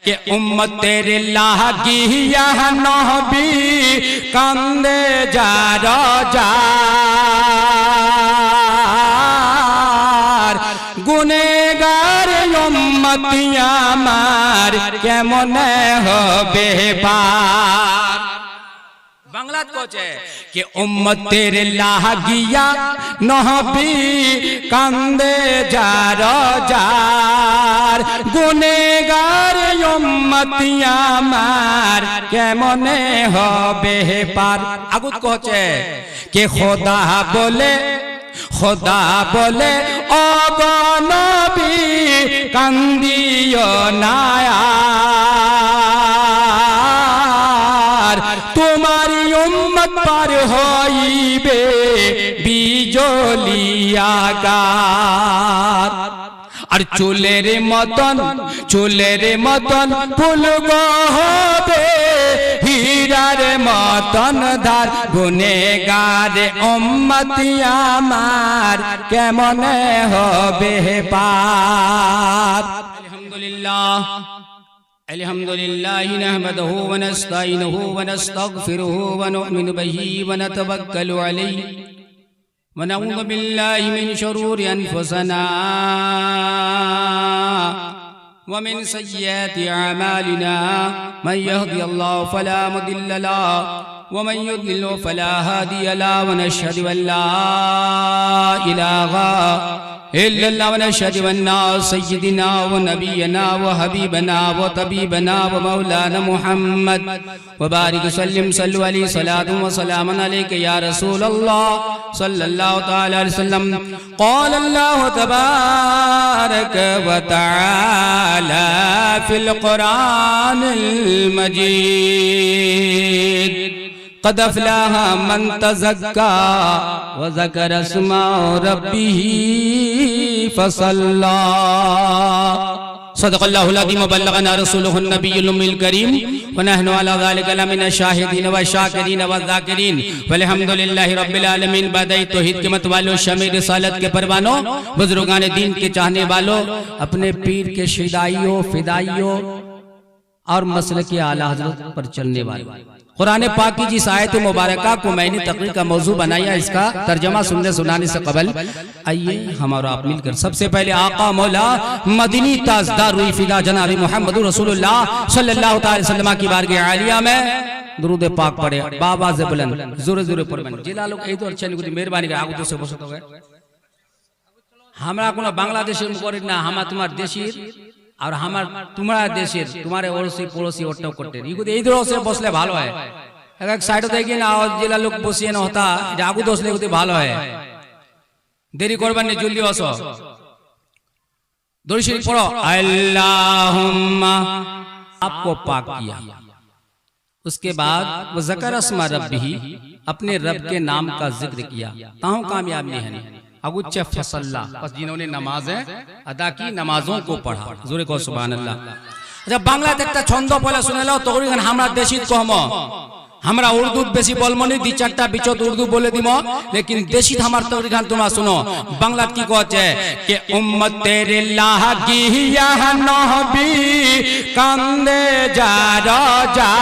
कि उम्मतेर लागिया नबी कांदे जा जार गुनेगार उम्मतिया मार केमने होबे पार। बांग्ला कोचे कि उम्मतेर लागिया नबी कांदे जा जार गुनेगार उम्मतिया मार केमने होबे पार। आगुत कोचे कि खुदा बोले ओ गो नबी कांदियो ना यार तुम्हारी उम्मत पर होइबे बिजलिया गार। और चुलेर मतन फुल गो होबे हीरार मतन धार गुनेगार उम्मतिया मार केमने होबे पार। अल्हम्दुलिल्लाह नहमदुहु व नस्तईनुहु व नस्तगफिरुहु व नु'मिनु बिही व नतवक्कलु अलैहि व नऊज़ु बिल्लाहि मिन शुरूरि अनफुसिना व मिन सय्यिआति अमालिना मन यहदियल्लाहु फला मुदिल्ल लहु व मन युद्लिल फला हादिय लहु व नशहदु अन ला इलाहा इल्लल्लाह व नशहदु अन्ना सय्यिदना व नबियना व हबीबना व तबीबना व मौलाना मुहम्मद व बारिक सल्लिम सल्लु अलैहि सलातु व सलामन अलैका या रसूलल्लाह सल्लल्लाहु तआला अलैहि वसल्लम। क़ाल अल्लाहु तबारक व तआला फिल क़ुरानिल मजीद क़द अफ़लह मन तज़क्का व ज़करा अस्मा रब्बिही फसल्ला। सदक़ल्लाहुल अज़ीम व बल्लगना रसूलुहुन नबियुल उम्मील करीम व नहनु अला ज़ालिका लमिनश शाहिदीन व शाकिरीन व ज़ाकिरीन वल्हम्दुलिल्लाहि रब्बिल आलमीन। बदाई तौहीद के मत वालों, शमी रिसालत के परवानों, बुजुर्गान दीन के चाहने वालों, अपने पीर के शिदाइयों, फिदाइयों और मसले के आला हज़रत पर चलने वालों, कुरान पाक की जिस आयत मुबारका को मैंने तकरीर का मौजू बनाया, इसका तर्जमा सुनने सुनाने से कबल आइए हम और आप मिलकर सबसे पहले आका मौला मदनी ताजदार रुई फिदा जनाब मोहम्मद रसूलुल्लाह सल्लल्लाहु अलैहि वसल्लम की बारगाह आलिया में दुरूद पाक पढ़े बाबा से बुलंद जोरे जोरे पढ़বেন। जिला लोग এই তো अच्छा निकुति मेहरबानी করে আগুতে বসে বসে হবে। আমরা কোনো বাংলাদেশের মুখরিদ না, আমরা তোমার দেশের और हमार तुम्हारा देशेर तुम्हारे ओरसी पड़ोसी ओटो करते এই ধরে বসে বসলে ভালো হয়। এক সাইডে দেখি না জেলা লোক বসিয়ে না হতা এটা আগু দোসলে গতি ভালো হয়। দেরি করবেন না, জলদি আসো। দরুদ শরীফ পড়ো। अल्लाहुम्मा आपको पाक किया, उसके बाद वो ज़कर अस्मा रब्बिही अपने रब के नाम का जिक्र किया, ताहू कामयाब नहीं है। अगुच्चे फसल्ला बस जिन्होंने नमाजें अदा की, नमाजों को पढ़ा। जोरे को सुभान अल्लाह। जब बांग्ला देखता छंद पहले सुने लो तो हमरा देशी कहम हमरा उर्दू बेसी बोलमनी दी चारटा बिचत उर्दू बोले दिम, लेकिन देशी हमार तौरी गान तुम्हारा सुनो। बांग्ला की कहছে कि उम्मतेर लागिया नबी कांदे जा जार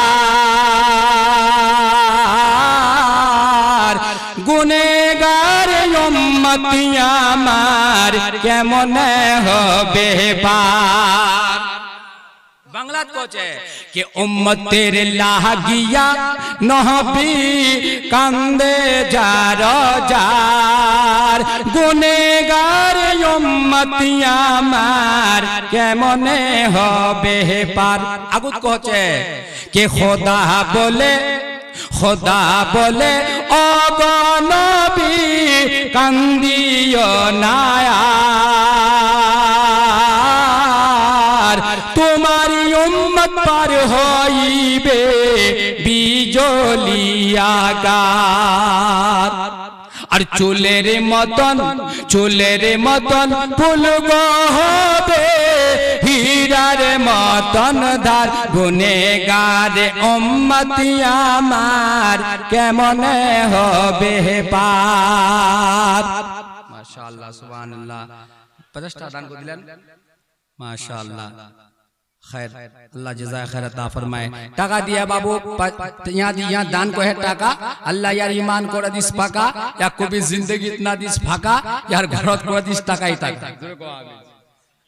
गुनेगार उम्मतिया मार केमने होबे पार। बांग्ला कोचे कि उम्मतेर लागिया नबी कांदे जा जार गुनेगार उम्मतिया मार केमने होबे पार। आगुत कोचे कि खुदा बोले ओ गो नबी कांदियो ना यार तुम्हारी उम्मत पर होइबे बिजलिया गार। और चुलेर मतन फुल गो होबे हीरार मतन धार गुनेगार उम्मतिया मार केमने होबे पार। माशाअल्लाह सुभान अल्लाह। 50টা দান করে দিলেন माशाअल्लाह। खैर अल्लाह जज़ाए खैर अता फरमाए। टाका दिया बाबू यहाँ दान को है टाका अल्लाह यार ईमान को दिस फाका या कभी जिंदगी इतना दिस फाका यार घरत को दिस टाका ही टाका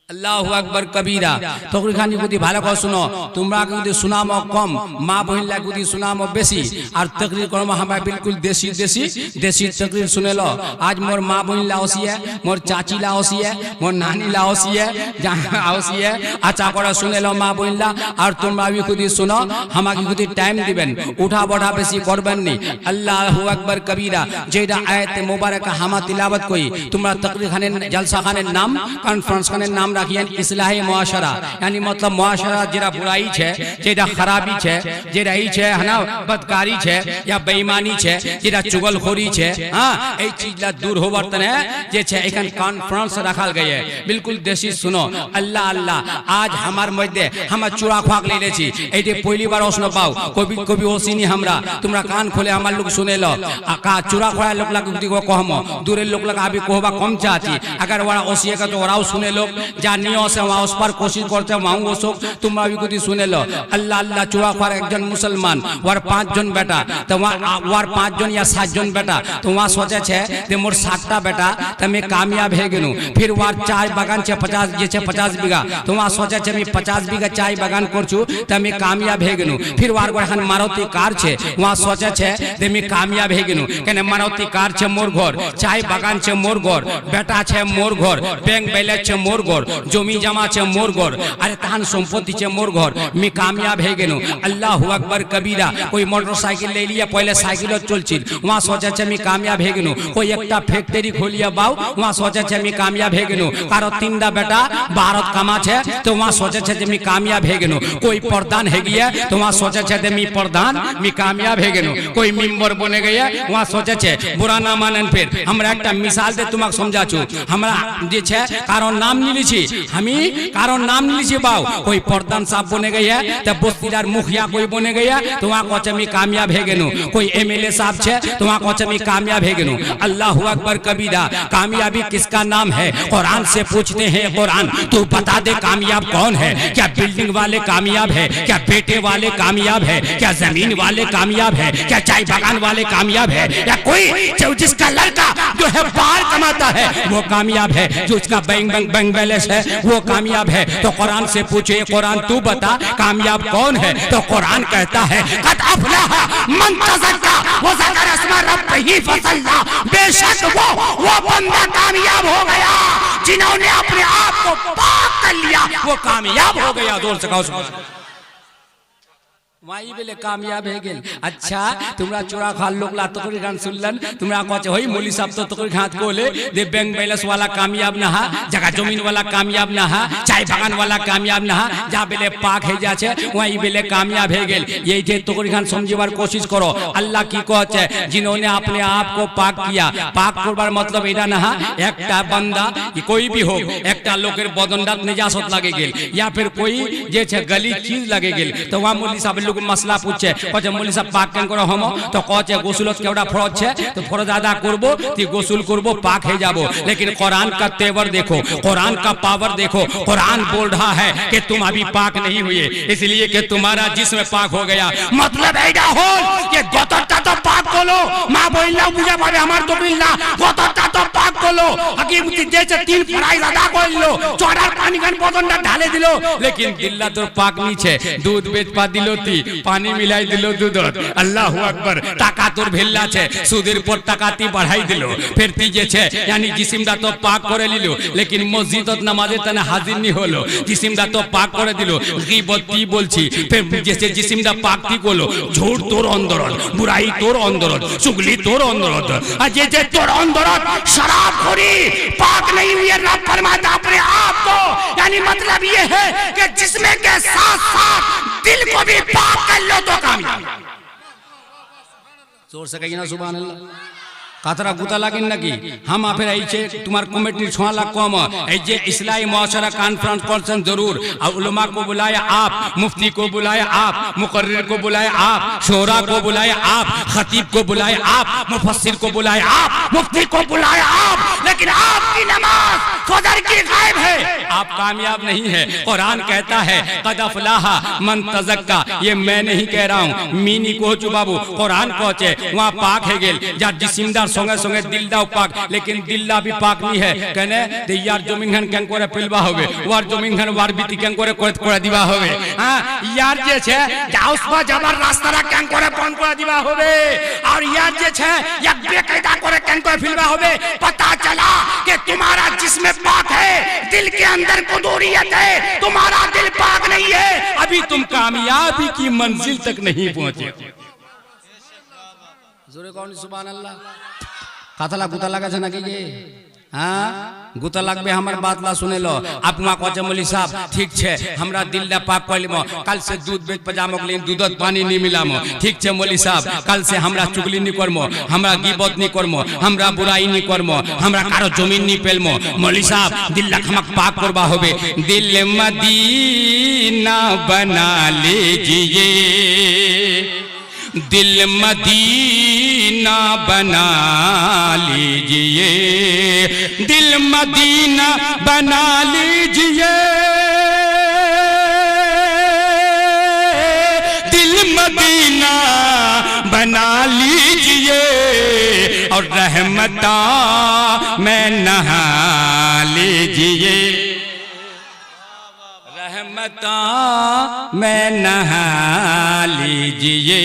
আল্লাহু আকবার কবীরা। তকরির খানি গুদি ভালো করে শুনো, তোমরা গুদি শুনামো কম, মা বহিলা গুদি শুনামো বেশি, আর তকরির করমো হামায় বিলকুল দেশি দেশি দেশি তকরির শুনে লো। আজ মোর মা বহিলা ওসি है, मोर चाची ला ओसी है, मोर नानी ला ओसी है, जहाँ ओसी है अच्छा করে শুনে লো মা বহিলা। আর তোমরা भी গুদি শুনো, আমাকে গুদি টাইম দিবেন, উঠা বড়া বেশি করবেন নি। আল্লাহু আকবার কবীরা। যেটা আয়াতে মুবারকা হামা তিলাওয়াত কই, তোমরা তকরির খানের জলসা খানের নাম কনফারেন্স খানের नाम रखिए इस्लाही मुआशरा, यानी मतलब मुआशरा जेरा बुराई छे, जेरा खराबी छे, जेरा ई छे है ना बदकारी छे या बेईमानी छे, जेरा चुगलखोरी छे, हां এই चीजला दूर होबर तने जे छे एखन कॉन्फ्रेंस रखल गई है बिल्कुल देशी। सुनो अल्लाह अल्लाह आज हमार मध्य हम चूड़ा खाक ले लेছি, এইটে পহলি বার অসন পাও কবি কবি ওসিনি আমরা। তোমরা কান খোলে আমার লোক শুনে লো, का चूड़ा खोया लोग लग को कहमो दूरेर लोग लगा अभी कहबा कम चाची, अगर वरा ओसिए का तो वराও सुने लोग जा नियो से वहाँ उस पर कोशिश करते वहाँ वो सब तुम अभी कुछ सुने लो। अल्लाह अल्लाह चूड़ा खार एक जन मुसलमान वार 5 जन बेटा, तो वहाँ वार 5 जन या 7 जन बेटा, तो वहाँ सोचे छे कि मोर 7टा बेटा तो मैं कामयाब है गेनु। फिर वार चाय बागान छे 50 ये छे 50 बीघा, तो वहाँ सोचे छे मैं 50 बीघा चाय बागान करछू तो मैं कामयाब है गेनु। फिर वार गोहान मारुति कार छे, वहाँ सोचे छे कि मैं कामयाब है गेनु, केने मारुति कार छे मोर घर, चाय बागान छे मोर घर, बेटा छे मोर घर, बैंक बैलेंस छे मोर घर, जमी जमा छे मोर घर, अरे तहन सम्पत्ति छे मोर घर, मैं कामयाब है गेनु। अल्लाहु अकबर कबीरा। कोई मोटरसाइकिल ले लिया, पहले साइकिल चलछिल, वहाँ सोचे छे मैं कामयाब है गेनु। कोई एकटा फैक्ट्री खोलिया बाऊ, वहाँ सोचे छे मैं कामयाब है गेनु। कारो 3टा बेटा भारत कामा छे, तो वहाँ सोचे छे मैं कामयाब है गेनु। कोई प्रधान है गया, तो वहाँ सोचे छे मैं प्रधान मैं कामयाब है गेनु। कोई मेंबर बने गया, वहाँ सोचे छे बुरा ना मानेन। फिर हमरा एकटा मिसाल दे तुमक समझाचू, हमरा जे छे कारो नाम नी लिछि, हमी कारो नाम नी लिछि बाऊ, कोई प्रधान साहब बने गया, तो बस्तीदार मुखिया कोई बने गया, तो वहाँ कोचे मैं कामयाब है गेनु। कोई एमएलए साहब छे, तो वहाँ कोचे मैं कामयाब है गेनु। अल्लाहु अकबर कबीरा। कामयाबी किसका नाम है? कुरान से पूछते हैं, कुरान तू बता दे कामयाब कौन है? क्या बिल्डिंग वाले कामयाब है? क्या बेटे वाले कामयाब है? क्या जमीन वाले कामयाब है? क्या चाय बागान वाले कामयाब है? या कोई जिसका लड़का जो है बाहर कमाता है वो कामयाब है, जो उसका बैंक बैलेंस है वो कामयाब है? तो कुरान से पूछे, कुरान तू बता कामयाब कौन है? तो कुरान कहता है कद अफलहा मन तज़क्का व ज़करा अस्मा रब्बिही फसल्ला। बेशक वो बंदा कामयाब हो गया जिन्होंने अपने आप को पाक कर लिया, वो कामयाब हो गया। जोर से कहो वही बेले कामयाब है गेल। अच्छा तुमरा चोरा खा लोग ला तकरी गान सुनलन, तुमरा कहते होई मौली साहब तो तकरी खात कोले दे बैंक बैलेंस वाला कामयाब ना हा, जगह जमीन वाला कामयाब ना हा, चाय बागान वाला कामयाब ना हा, जा बेले पाक है जाछे वही बेले कामयाब है गेल। ये जे तकरी खान समझिबार कोशिश करो। अल्लाह की कहते जिन्होंने अपने आप को पाक किया, पाक करबार मतलब एटा ना हा एकटा बंदा कोई भी हो एकटा लोकेर बदनडात निजासत लागे गेल या फिर कोई जे छे गली चीज लागे गेल, तो वहाँ मौली साहब लोग मसला पूछे कहे मौली साहब पाक केन करो हम, तो कहे गोसुलत केवड़ा फरज छे, तो फरज अदा करबो ती गोसुल करबो पाक हो जाबो। लेकिन कुरान का तेवर देखो, कुरान का पावर देखो। कुरान बोल रहा है कि तुम अभी पाक नहीं हुए, इसलिए कि तुम्हारा जिस्म पाक हो गया। मतलब এইটা হল যে গতরটা তো পাক হলো, মা বইলা বুঝা পাবে আমার তো বিল্লা গতরটা তো পাক হলো, হাকিম যেছে 3 ফরাইজ আদা করলো, চড়ার পানি গান বদনটা ঢালে দিল, लेकिन दिल्ला तो पाक नीचे दूध बेच पा दिलो ती पानी मिलाई दिलो दूधत। अल्लाहु अकबर। टाका तोर भेल्ला छे सुদের পর টাকাতি बढ़ाई दिलो, फिर ती जे छे यानी जिस्मটা तो पाक करे लिलो, लेकिन मस्जिदत नामाजे तने हाजिर नी हलो, जिस्मটা तो पाक करे दिलो। गीबत ती बोलছি, फिर जैसे जिस्मটা पाक ती করলো, झूठ तोर अंदरत, बुराई तोर अंदरत, चुगली तोर अंदरत, और जे तोर अंदरत शराबखोरी पाक नहीं हुई है। रब फरमाता अपने आप को, यानी मतलब ये है कि जिस्म के साथ साथ दिल को भी पाक कर लो तो कामयाब। जोर से कहिए ना सुभान अल्लाह। कातरा गुता लागेन नाकि हम फिर आइछे तुम्हार कमिटीर 6 लाख कम এই যে इस्लाही मुआशरा कॉन्फ्रेंस करছেন जरूर, और उलमा को बुलाया आप, मुफ्ती को बुलाया आप, मुकर्रिर को बुलाया आप, शोरा को बुलाया आप, खतीब को बुलाया आप, मुफस्सिर को बुलाया आप, मुफ्ती को बुलाया आप, लेकिन आपकी नमाज फजर की गायब है, आप कामयाब नहीं है। कुरान कहता है कद अफलाहा मन तज़क्का, ये मैं नहीं कह रहा हूँ, मीनी कोचू बाबू कुरान कोचे वहाँ पाक है गेल जा जिसिमदार संगे संगे दिलदाও पाक, लेकिन दिल्ला भी पाक नहीं है कहने ते यार जमीनखान কেন করে ফেলবা হবে, ওয়ার জমিনখান ওয়ার বিতি কেন করে করে দিবা হবে, হ্যাঁ ইয়ার যে છે যাওসবা যাবার রাস্তাটা কেন করে বন্ধ করে দিবা হবে, और यार जे છે এক বেকায়দা করে কেন করে ফেলবা হবে। पता चला कि तुम्हारा जिस्म पाक है, दिल के अंदर कुदूरियत है, तुम्हारा दिल पाक नहीं है, अभी तुम कामयाबी की मंजिल तक नहीं पहुंचे। जोरे कौन सुभान अल्लाह। कातला गुता लागाছে নাকি গে, हाँ गुता लागबे हमार बात ला सुने लो। आप वहाँ कहे मौलवी साहब ठीक है हमरा दिल ला पाक कर लिमो, कल से दूध बेच पजामो के लिए दूधत पानी नहीं मिलामो, ठीक है मौलवी साहब कल से हमरा चुगली नहीं करमो, हमरा गिबत नहीं करमो, हमरा बुराई नहीं करमो, हमरा कारो जमीन नहीं पेलमो। मौलवी साहब दिल ला खमक पाक करबा होबे, दिल मदीना बना लीजिए, दिल मदीना बना लीजिए, दिल मदीना बना लीजिए, दिल मदीना बना लीजिए, और रहमता में नहा लीजिए, रहमता में नहा लीजिए,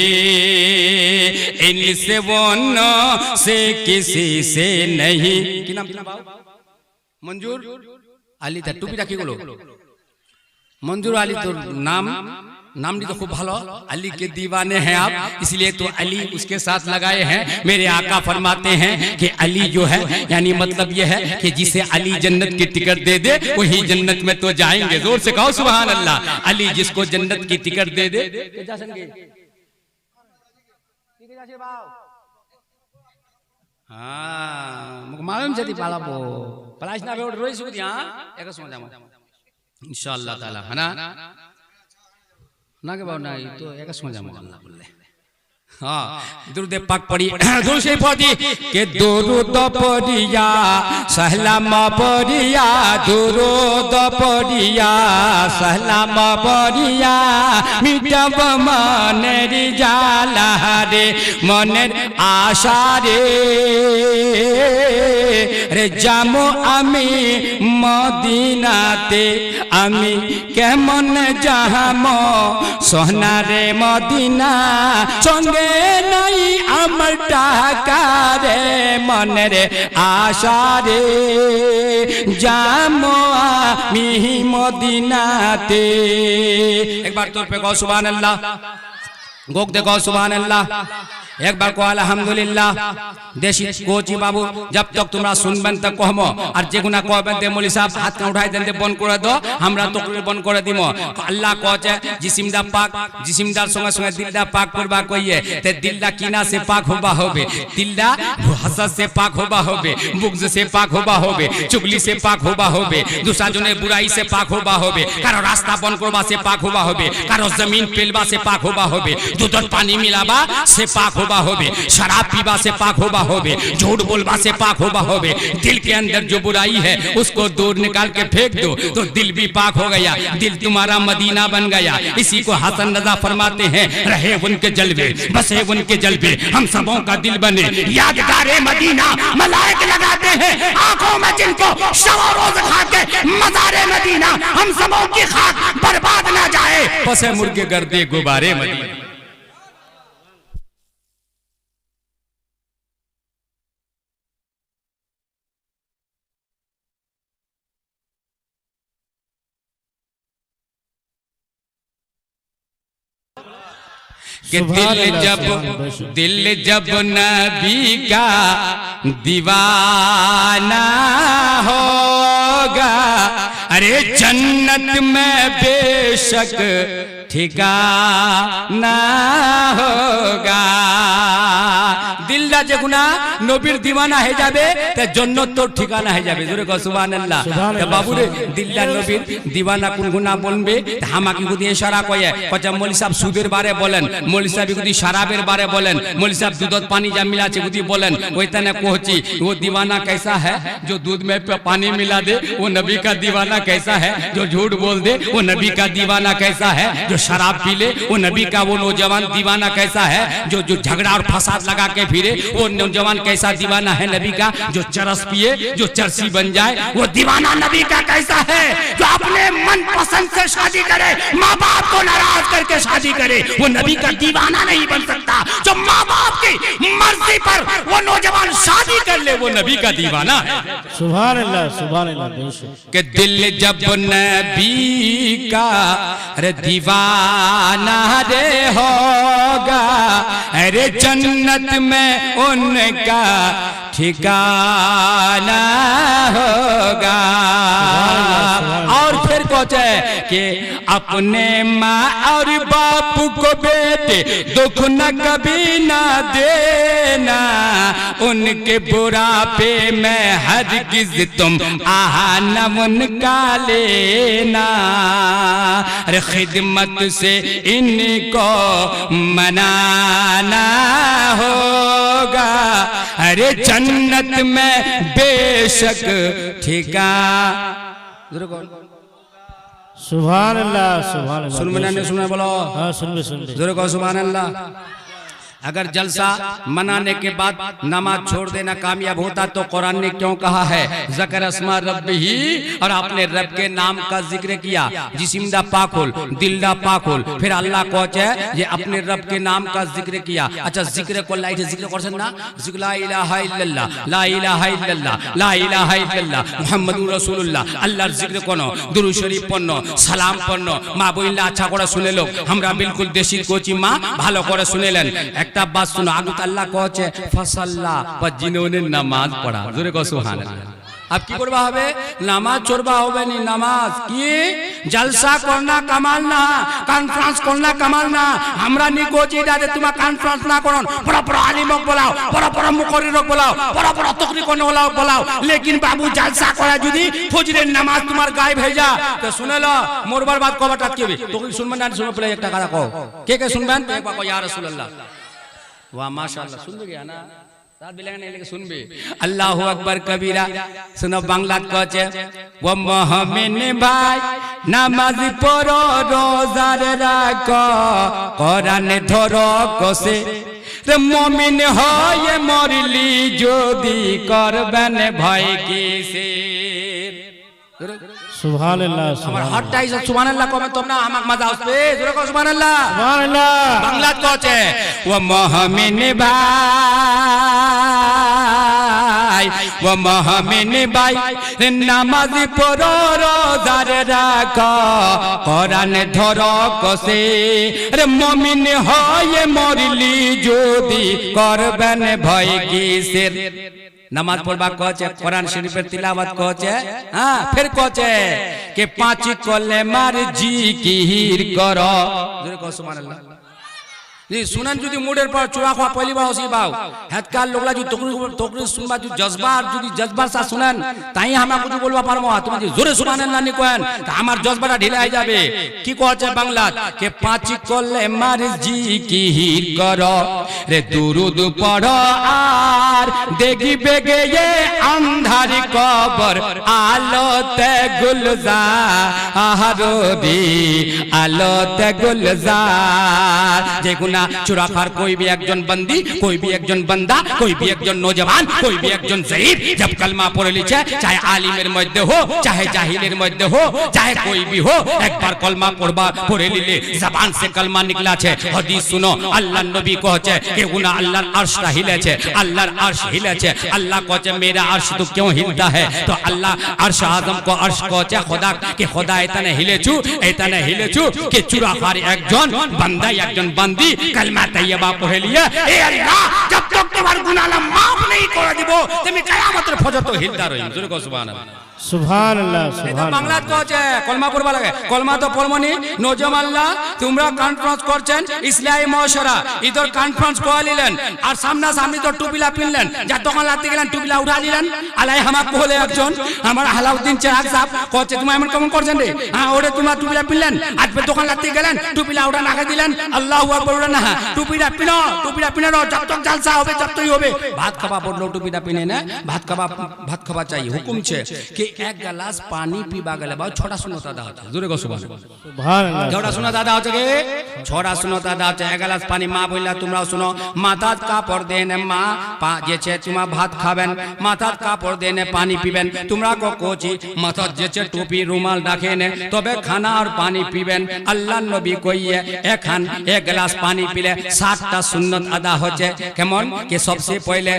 इनसे वो न से किसी से नहीं। কি নাম मंजूर আলী, তার টুপিটা কি গুলো मंजूर আলী, तो नाम भी तो खूब भालो, अली के दीवाने हैं आप, इसलिए तो अली उसके साथ लगाए हैं। मेरे आका फरमाते हैं कि अली जो है यानी मतलब ये है कि जिसे अली जन्नत की टिकट दे दे वही जन्नत में तो जाएंगे। जोर से कहो सुभान अल्लाह। अली जिसको जन्नत की टिकट दे दे मालूम जदी पालाबो पलाश ना बेड रोई सुदी हां एक समझामो इंशाअल्लाह ताला है ना ना के बाबू ना तो एक समझामो अल्लाह बोले। हाँ दुरूद पाक पढ़ी, दुरूद से पढ़ी के दुरूद पढ़िया सलाम पढ़िया, दुरूद पढ़िया सलाम पढ़िया, मिटब मनेर जाला रे मनेर आशा रे, रे जामो आमी मदिनाते आमी केमन जाहामो सोहना रे मदिना, संगे नहीं आमर टाका रे मनेर आशा रे, जामो आमी मदिनाते। एक बार तौर पे कहो सुभान अल्लाह, गोक दे कहो सुभान अल्लाह, एक बार को अल्हम्दुलिल्लाह। देशी कोची बाबू जब तक तुमरा सुनबेन तक कहमो, और जेगुना कहबेन दे मौलवी साहब हाथ का उठाई देन दे बंद करे दो, हमरा तकरीर बंद करे दिमो। अल्लाह कहचे जिसिमदा पाक, जिसिमदार संगे संगे दिलदा पाक करबा कइए, ते दिलदा किना से पाक होबा होबे, दिलदा हसद से पाक होबा होबे, बुग़्ज़ से पाक होबा होबे, चुगली से पाक होबा होबे, दूसरा जने बुराई से पाक होबा होबे, कारो रास्ता बंद करबा से पाक होबा होबे, कारो जमीन पेलबा से पाक होबा होबे, दूधत पानी मिलाबा से पाक होबा होबे, शराब पीबा से पाक होबा होबे, झूठ बोलबा से पाक होबा होबे। दिल के अंदर जो बुराई है उसको दूर निकाल के फेंक दो तो दिल भी पाक हो गया, दिल तुम्हारा मदीना बन गया। इसी को हसन रजा फरमाते हैं रहे उनके जलवे बसे उनके जलवे, हम सबों का दिल बने यादगारे मदीना, मलाइक लगाते हैं आंखों में जिनको शब रोज खाके मज़ारे मदीना, हम सबों की खाक बर्बाद ना जाए पसे मुर्गे गर्दे गुबारे मदीना। कि दिल जब नबी का दीवाना होगा, अरे जन्नत में बेशक ठिकाना होगा। দিলটা যেগুনা নবীর দিওয়ানা হয়ে যাবে তে জান্নাত তোর ঠিকানা হয়ে যাবে জোরে কও সুবহানাল্লাহ তে বাবু রে দিলটা নবীর দিওয়ানা কোন গুনাহ বলবে আমাকে যদি ইশারা কয়ে কচা মৌলভী সাহেব সুদের বারে বলেন মৌলভী সাহেব যদি শরাবের বারে বলেন मौलवी साहब दूध पानी जब मिला गुदी बोलन वही कोची वो दीवाना कैसा है जो दूध में पानी मिला दे वो नबी का दीवाना कैसा है जो झूठ बोल दे वो नबी का दीवाना कैसा है जो शराब पी ले वो नबी का वो नौजवान दीवाना कैसा है जो जो झगड़ा और फसाद लगा के फिरे वो नौजवान कैसा दीवाना है नबी का जो चरस पिए जो चरसी बन जाए वो दीवाना नबी का कैसा है जो अपने मन पसंद से शादी करे माँ बाप को नाराज करके शादी करे वो नबी का दीवाना नहीं बन सकता जो माँ बाप की मर्जी पर वो नौजवान शादी कर ले वो नबी का दीवाना है सुभान अल्लाह कि दिल जब नबी का अरे दीवाना रे होगा अरे जन्नत में उनका ठिकाना होगा और फिर कहते कि अपने माँ और बाप को बेटे दुख न कभी ना देना उनके बुढ़ापे में हरगिज तुम आना उनका लेना अरे खिदमत से इनको मनाना होगा अरे जन्नत में बेशक ठिकाना सुभान अल्लाह सुभान अल्लाह सुन मैंने सुना बोलो हाँ सुन ले जोरे कहो सुभान अल्लाह अगर जलसा मनाने के बाद नमाज छोड़ देना कामयाब होता तो कुरान ने क्यों कहा है ज़कर अस्मा रब्बिही और अपने रब के नाम का जिक्र किया जिस्म पाक होल दिल पाक होल फिर अल्लाह कहते ये अपने रब के नाम का जिक्र किया अच्छा जिक्र को लाइट जिक्र करছেন না লা ইলাহা ইল্লাল্লাহ লা ইলাহা ইল্লাল্লাহ লা ইলাহা ইল্লাল্লাহ মুহাম্মাদুর রাসূলুল্লাহ আল্লাহর জিক্র কোন দুরূদ শরীফ পড়ন সালাম পড়ন মা বইলা আচ্ছা করে শুনে লোক আমরা বিলকুল দেশি কোচি মা ভালো করে শুনেলেন একটা बात सुनो आगु अल्लाह कहছে फसल्ला पर जिन्होंने नमाज पढ़ा जोरे कहो सुभान अल्लाह अब की करबा হবে নামাজ চড়বা হবে নি নামাজ কি জলসা করনা কামাল না কনফারেন্স করনা কামাল না আমরা নি কোচি দাদে তোমা কনফারেন্স না করন বড় বড় আলিমক বলাও বড় বড় মুকরিরক বলাও বড় বড় তকরি কোন বলাও लेकिन बाबू जलसा করে যদি ফজরের নামাজ তোমার গায়েব হয়ে যা তো শুনে লো মোর বরবাদ কবাটা কি তো শুনবেন না শুনে পড়ে একটা কথা কও কে শুনবেন একবার কও ইয়া রাসূলুল্লাহ वाह माशाअल्लाह सुन गया ना रात बिलंग नहीं लेके सुन बे अल्लाहु अकबर कबीरा सुनो बांग्ला कहছে वो मोहमिन भाई नामाज पढ़ो रोजार राखो कुरान धरो कसे रे मुमिन হয় মরলি যদি করবেন ভয় কিসের सुभान अल्लाह আমার হাতটাই সুবহান আল্লাহ কমে তোমরা আমাক মজা আসবে জোরে কও সুবহান আল্লাহ सुभान अल्लाह বাংলা কচ্ছে ও মুমিন ভাই ও মুমিন ভাই নামাজ পড়ো রোজা রাখো কোরআন ধরো কসে রে মুমিন হয় মরলি যদি করবেন ভয় কিসের नमाज पढ़वा कहছে कुरान शरीफের तिलावत कहছে हां फिर कहছে कि पांच कलेमार जिकिर करो जोरे कहो सुभान अल्लाह नी सुनन যদি মুডের পর চুরা খাওয়া পয়লি বার হসি বাও হেতকাল লোকলা যদি তকরি শুনবা যদি জজবার সা শুনেন তাই আমরা কিছু বলবা পারবো তুমি যদি জোরে সুবহানাল্লাহ নি কয়েন তা আমার জজবাটা ঢিলা হয়ে যাবে কি কইছে বাংলা কে পাঁচ কলেমার জিকির করো রে দুরুদ পড়ো আর দেখিবে গে अंधार कबर आलोते गुलजार दी आलोते गुलजार जेगुना चुराखार कोई भी एक जन बंदी कोई भी एक जन बंदा कोई भी एक जन नौजवान कोई भी एक जन ज़ईफ जब कलमा पढ़े लिखे चाहे आलिमेर मध्य हो चाहे जाहिलेर मध्य हो चाहे कोई भी हो एक बार कलमा पढ़बा पढ़े लिले जबान से कलमा निकला छे हदीस सुनो अल्लाह नबी कहছে कि गुना अल्लाहर अर्शटा हिलेছে अल्लाहर अर्श हिलेছে अल्लाह कहছে मेरा अर्श तो क्यों हिलता है तो अल्लाह अर्श आजम को अर्श कहছে खुदा कि खुदा इतने हिलेछु कि चुराखार एक जन बंदा एक जन बंदी कलमा तैयबा पढ़े लिए ए अल्लाह जब तक तुम्हार गुनाह माफ नहीं कर दिबो তুমি কিয়ামতের ফজর তো হিলতা রহিম জোরে কও সুবহানাল্লাহ সুবহান আল্লাহ এটা সুবহান বাংলাত কছে কলমা পড়বা লাগে কলমা তো পড়মনি নজম আল্লাহ তোমরা কনফারেন্স করছেন ইসলামী মহাশরা ইদর কনফারেন্স করিলেন আর সামনা সামনি তো টুপিলা পিনলেন যা তখন লাতে গেলেন টুপিলা উঠা দিলেন আলাই হামা কোলে একজন আমার আলাউদ্দিন চেরাগ সাহেব কছে তুমি এমন কেমন করছেন রে হ্যাঁ ওরে তোমরা টুপিলা পিনলেন আজ তখন লাতে গেলেন টুপিলা উঠা নাকে দিলেন আল্লাহু আকবার না টুপিলা পিনো যত তক জলসা হবে ততই হবে ভাত খাওয়া পড়লো টুপিলা পিনে না ভাত খাওয়া চাই হুকুম ছে कि एक गिलास पानी पीबा गले बहुत छोटा सुनो दादा होता जोरे को सुबह সুবহান আল্লাহ छोटा सुनो दादा होता के छोटा सुनो दादा होता एक गिलास पानी माँ बोला तुमरा सुनो माता का पर देने माँ जे छे तुमा भात खाबेन माता का पर देने पानी पीबेन तुमरा को कोची माता जे छे टोपी रुमाल रखे ने तबे खाना और पानी पीबेन अल्लाह नबी कोई है एक गिलास पानी पीले 60টা सुन्नत अदा होचे केमन कि सबसे पहले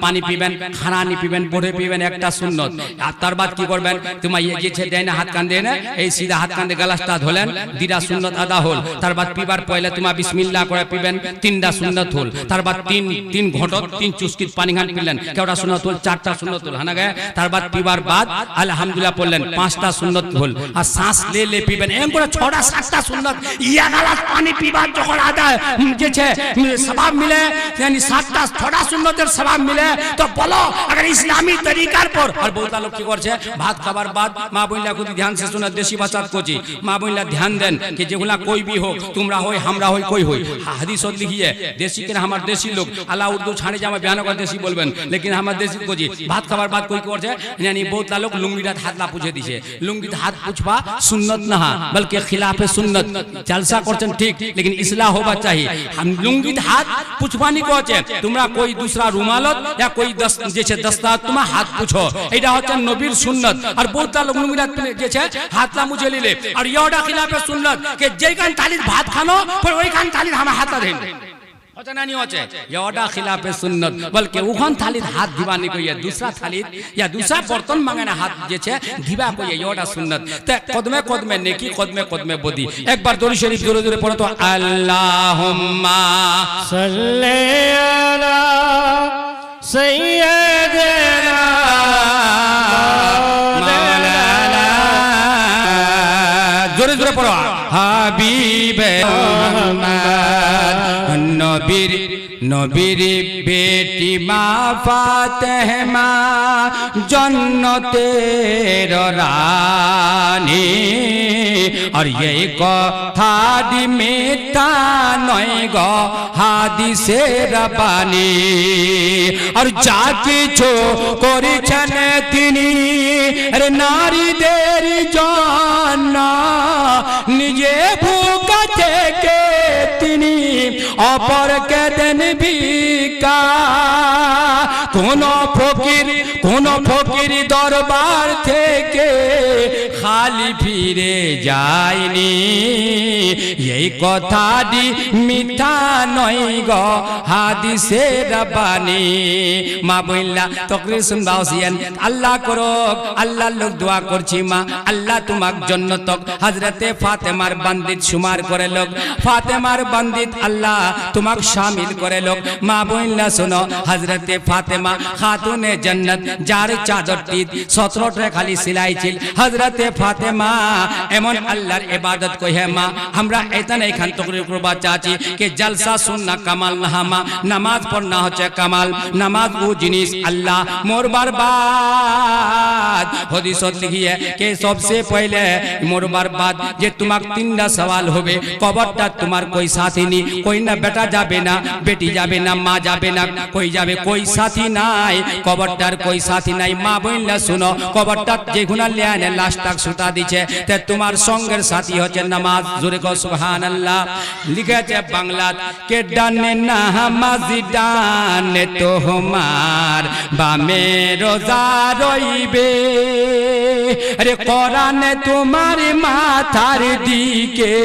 पानी पीबेन खाना नहीं पीबेन बोरे पीबेन একটা সুন্নত আর তার বাদ কি করবেন তোমার এই যে ছেড়ে না হাত কান দেয় না এই সিধা হাত কান দিয়ে গ্লাসটা ধোলেন দুইটা সুন্নত আদা হল তার বাদ পিবার পয়লা তোমার বিসমিল্লাহ করে পিবেন তিনটা সুন্নত হল তার বাদ তিন ঘটক তিন চুস্কিত পানি খান পিলেন কেওটা সুন্নত হল চারটা সুন্নত হল হানা গায় তার বাদ পিবার বাদ আলহামদুলিল্লাহ পড়লেন পাঁচটা সুন্নত হল আর শ্বাস লে পিবেন এম করে 6টা 7টা সুন্নত ইয়া গ্লাস পানি পিবার যখন আদা যেছে সওয়াব মিলে यानी 7টা 6টা সুন্নতের সওয়াব মিলে তো বলো अगर ইসলামী তরিকার পর আর বহুত লোক কি করছে ভাত খাবার বাদ মা বইলা খুদি ধ্যান সে শোনা দেশি ভাষা কোচি মা বইলা ধ্যান দেন कि যেগুলা कोई भी हो তোমরা হই আমরা হই कोई হই হাদিসত লিখিয়ে দেশি के हमार देसी लोग अला उर्दू छाड़े जामा बयान कर देसी बोलবেন लेकिन हमार देसी कोची भात खाবার বাদ कोई করছে यानी बहुत लोग लुंगीটা হাতলা পুছে দিছে लुंगीতে हाथ पूछवा सुन्नत ना बल्कि खिलाफ सुन्नत जलसा করছেন ठीक लेकिन इस्लाह होगा चाहिए हम लुंगीতে हाथ पूछवानी কোচে তোমরা कोई दूसरा रुमालत या कोई जैसे दस्तार तुम्हारा हाथ पूछो এটা হচ্ছে নবীর সুন্নাত আর বহুত লোক লুঙ্গিরাত যেছে হাতলা মুছে নিলে আর ইওটা খিলাফে সুন্নাত কে যেখান তালির ভাত খানো পর ওইখান তালির আমরা হাতটা দেন होता ना नहीं होचे इওটা খিলাফে সুন্নাত बल्कि ওখান তালির হাত দিবানি কইয়া दूसरा थाली या दूसरा बर्तन मांगना हाथ যেছে দিবা কইয়া ইওটা সুন্নাত তে কদমে কদমে নেকি কদমে কদমে বদি একবার দরুদ শরীফ জোরে জোরে পড়ো তো আল্লাহুম্মা সাল্লি আলা সাইয়্যিদিনা जोरे जोरे पढ़ो हाबीबे नबीर नबीर बेटी मा फातिमा जन्नतेर रानी और ये कथा दी मिथ्या नय गो हादिसेर बानी और जा किछु करेছেন তিনি নারীদের জন্য নিজে ভুকা থেকে তিনি অপরকে দেন ভিক্ষা কোন ফকির দরবার থেকে খালি ফিরে যায়নি এই কথাটি মিথ্যা নয় গো হাদিসের বাণী মা বইলা তকরির শুনবাওসিয়ান আল্লাহ করক আল্লাহর লোক দোয়া করছি মা আল্লাহ তোমার জন্য তক হযরতে ফাতেমার বান্দিত শুমার করে লোক ফাতেমার বান্দিত আল্লাহ তোমাক শামিল করে লোক মা বইলা শোনো হযরতে ফাতেমা খাতুনে জান্নাত যার চাদরটি 17টা খালি সেলাই ছিল হযরতে ফাতেমা এমন আল্লাহর ইবাদত কইহে মা আমরা এখানে এখান তকরির করবা চাচি कि जलसा सुनना कमाल नहामा नमाज पढ़ना होचे कमाल नमाज वो जिनिस अल्लाह मोर बर्बाद हदीसत लिखिए कि सबसे पहले मोर बर्बाद जे तुम्हाक तीनटा सवाल होबे कबरटा तुम्हार कोई साथी नहीं कोई ना बेटा जाबे ना बेटी जाबे ना माँ जाबे ना कोई जाबे कोई साथी नाई कबरटार कोई साथी नाई माँ बइनला सुनो कबरटा जे गुना लियाने लाश तक सुता दिछे ते तुम्हार संगेर साथी होचे नमाज जोरे को सुबहानाल्लाह लिखेছে বাংলা के डाने नामाजी डाने তোমার বামে রোজা রইবে अरे কোরআনে তোমার মাথার দিকে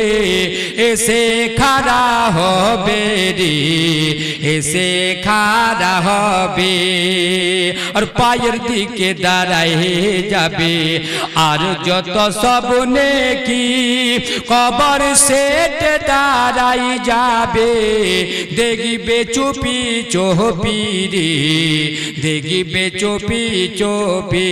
এসে খাড়া হবে রে এসে খাড়া হবে আর পায়ের দিকে দাঁড়ায় যাবে আর যত সব নেকি কবর সেট দাঁড়াই যাবে দেখবে চুপি চুপি রে দেখবে চুপি চুপি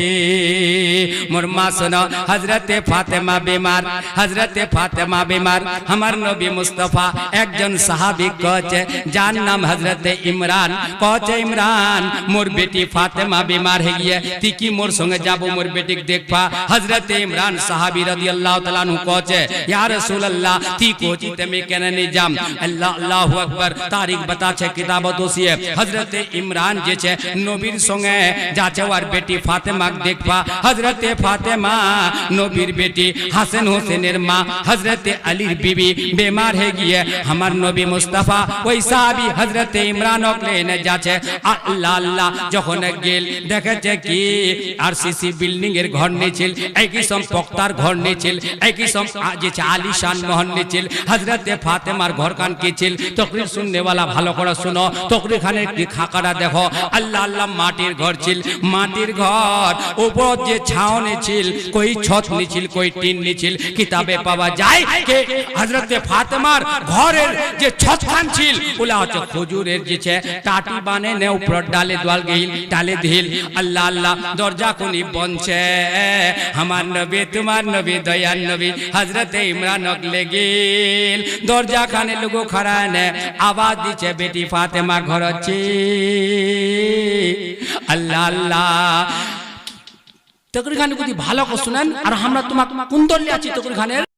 মোর মা শোনো হযরতে ফাতেমা বিমার হযরতে ফাতেমা বিমার আমার নবী মুস্তাফা একজন সাহাবী কছে যার নাম হযরতে ইমরান কছে ইমরান মোর বেটি ফাতেমা বিমার হয়ে গিয়ে তুই কি মোর সঙ্গে যাবো মোর বেটিক দেখবা হযরতে ইমরান সাহাবী রাদিয়াল্লাহু তাআলা আনহু কছে ইয়া রাসূলুল্লাহ তুই কোচি তুমি কেন নি যাম আল্লাহ আল্লাহু আকবার তারিখ বাতাছে কিতাবত ওসিয়ে হযরতে ইমরান যে ছে নবীর সঙ্গে যাচ্ছে আর বেটি ফাতেমা দেখবা হযরতে ফাতেমা নবীর বেটি হাসান হোসেনের মা হযরতে আলীর বিবি बीमार है गई है हमार नबी मुस्तफा ওই সাহাবী হযরতে ইমরান ওকলেনে যাচ্ছে আল্লাহ আল্লাহ যখন গেল দেখেছে কি আরসিসি বিল্ডিং এর ঘর নিছিল একই সম পক্তার ঘর নিছিল একই সম যে আলিশান মহল নিছিল হযরতে ফাতেমার ঘর কান কি ছিল তকরির শুননে वाला ভালো করে শুনো তকরির খানের কি খাকারা দেখো আল্লাহ আল্লাহ মাটির ঘর ছিল মাটির ঘর উপর যে ছাউনি ছিল কই ছত নিছিল কই টিন নিছিল কিতাবে পাওয়া যায় যে হযরতে ফাতেমার ঘরের যে ছতখান ছিল ওলা হচ্ছে খেজুরের যে টাটি বানে নে উপর ডালে দোয়াল গইল ডালে দিল আল্লাহ আল্লাহ দরজা কোনি বনছে আমার নবী তোমার নবী দয়ার নবী হযরতে ইমরান অকলে গেল দরজা খানে লোগো খড়া নে আওয়াজ দিছে বেটি ফাতেমা ঘর আছে আল্লাহ আল্লাহ তকরি খানে যদি ভালো করে শুনেন আর আমরা তোমাকে কুন্দরলি আছি তকরি খানের